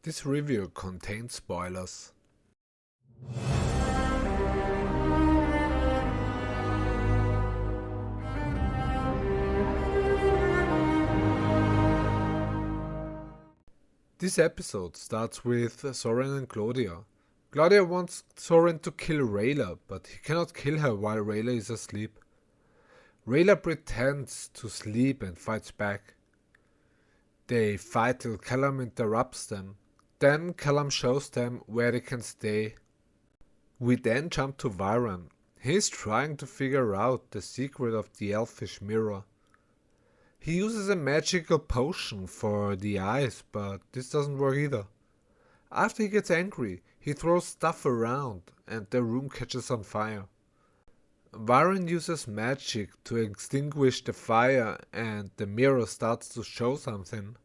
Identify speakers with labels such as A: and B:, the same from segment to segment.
A: This review contains spoilers. This episode starts with Soren and Claudia. Claudia wants Soren to kill Rayla, but he cannot kill her while Rayla is asleep. Rayla pretends to sleep and fights back. They fight till Callum interrupts them. Then Callum shows them where they can stay. We then jump to Viren. He is trying to figure out the secret of the elfish mirror. He uses a magical potion for the eyes, but this doesn't work either. After he gets angry, he throws stuff around and the room catches on fire. Viren uses magic to extinguish the fire and the mirror starts to show something.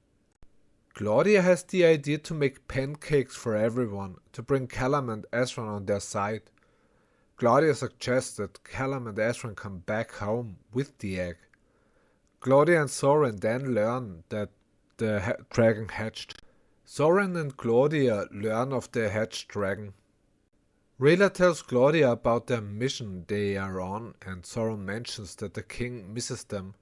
A: Claudia has the idea to make pancakes for everyone to bring Callum and Ezran on their side. Claudia suggests that Callum and Ezran come back home with the egg. Claudia and Soren then learn that the dragon hatched. Soren and Claudia learn of the hatched dragon. Rayla tells Claudia about their mission they are on and Soren mentions that the king misses them.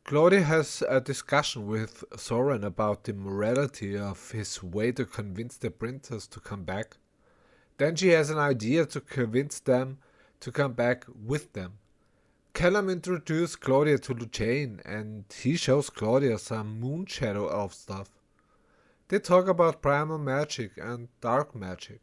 A: Claudia has a discussion with Soren about the morality of his way to convince the printers to come back. Then she has an idea to convince them to come back with them. Callum introduces Claudia to Lucane and he shows Claudia some moon shadow elf stuff. They talk about primal magic and dark magic.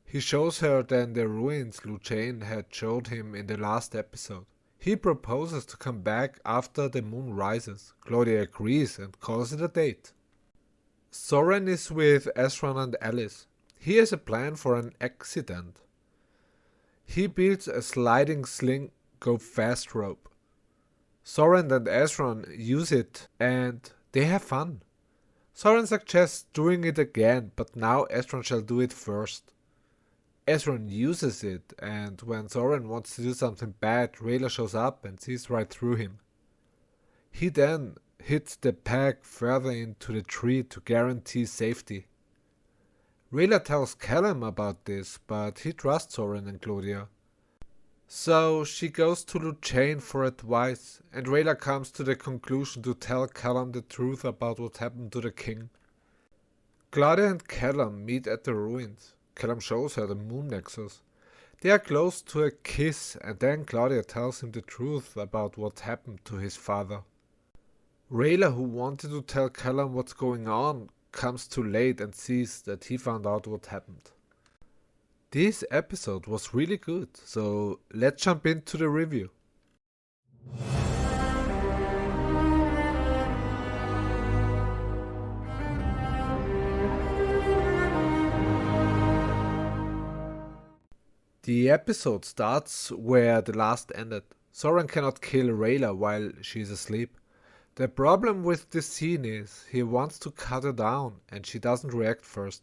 A: He shows her then the ruins Lucane had showed him in the last episode. He proposes to come back after the moon rises. Claudia agrees and calls it a date. Soren is with Ezran and Alice. He has a plan for an accident. He builds a sliding sling go fast rope. Soren and Ezran use it and they have fun. Soren suggests doing it again, but now Ezran shall do it first. Ezran uses it, and when Soren wants to do something bad, Rayla shows up and sees right through him. He then hits the peg further into the tree to guarantee safety. Rayla tells Callum about this, but he trusts Soren and Claudia. So she goes to Lucane for advice, and Rayla comes to the conclusion to tell Callum the truth about what happened to the king. Claudia and Callum meet at the ruins. Callum shows her the moon nexus. They are close to a kiss and then Claudia tells him the truth about what happened to his father. Rayla, who wanted to tell Callum what's going on, comes too late and sees that he found out what happened. This episode was really good, so let's jump into the review. The episode starts where the last ended. Soren cannot kill Rayla while she is asleep. The problem with this scene is he wants to cut her down and she doesn't react first.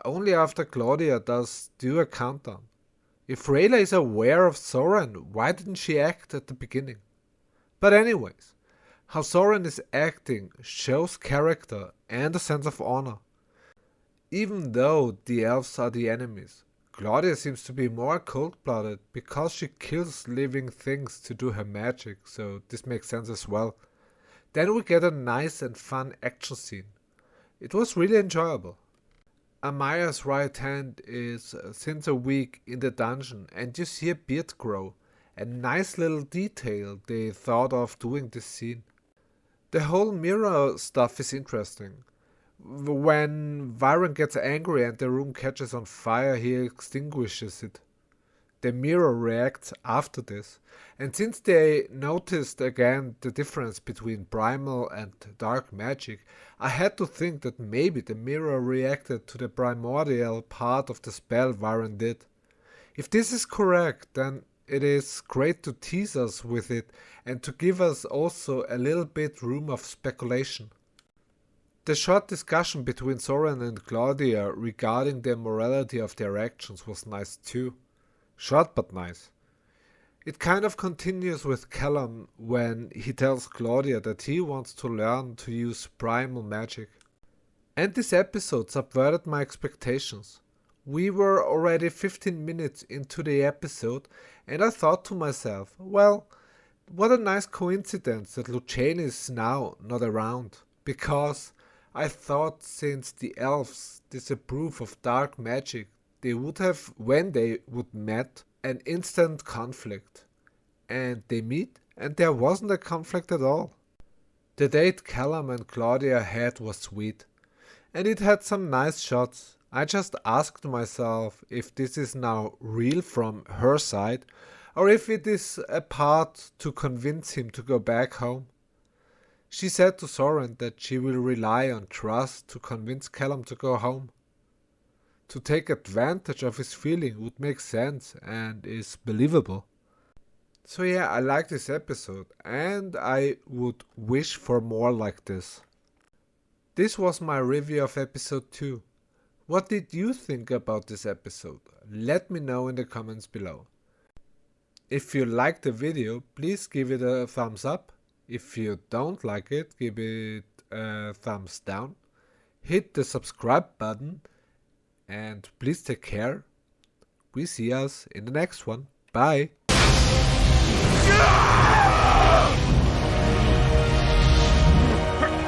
A: Only after Claudia does do a countdown. If Rayla is aware of Soren, why didn't she act at the beginning? But anyways, how Soren is acting shows character and a sense of honor. Even though the elves are the enemies, Claudia seems to be more cold-blooded because she kills living things to do her magic, so this makes sense as well. Then we get a nice and fun action scene. It was really enjoyable. Amaya's right hand is since a week in the dungeon and you see a beard grow. A nice little detail they thought of doing this scene. The whole mirror stuff is interesting. When Viren gets angry and the room catches on fire, he extinguishes it. The mirror reacts after this, and since they noticed again the difference between primal and dark magic, I had to think that maybe the mirror reacted to the primordial part of the spell Viren did. If this is correct, then it is great to tease us with it and to give us also a little bit room of speculation. The short discussion between Soren and Claudia regarding the morality of their actions was nice too. Short but nice. It kind of continues with Callum when he tells Claudia that he wants to learn to use primal magic. And this episode subverted my expectations. We were already 15 minutes into the episode and I thought to myself, well, what a nice coincidence that Lucene is now not around. Because I thought since the elves disapprove of dark magic, they would have, when they would met, an instant conflict. And they meet and there wasn't a conflict at all. The date Callum and Claudia had was sweet. And it had some nice shots. I just asked myself if this is now real from her side or if it is a part to convince him to go back home. She said to Soren that she will rely on trust to convince Callum to go home. To take advantage of his feeling would make sense and is believable. So yeah, I like this episode and I would wish for more like this. This was my review of episode 2. What did you think about this episode? Let me know in the comments below. If you liked the video, please give it a thumbs up. If you don't like it, give it a thumbs down. Hit the subscribe button and please take care. We see us in the next one. Bye.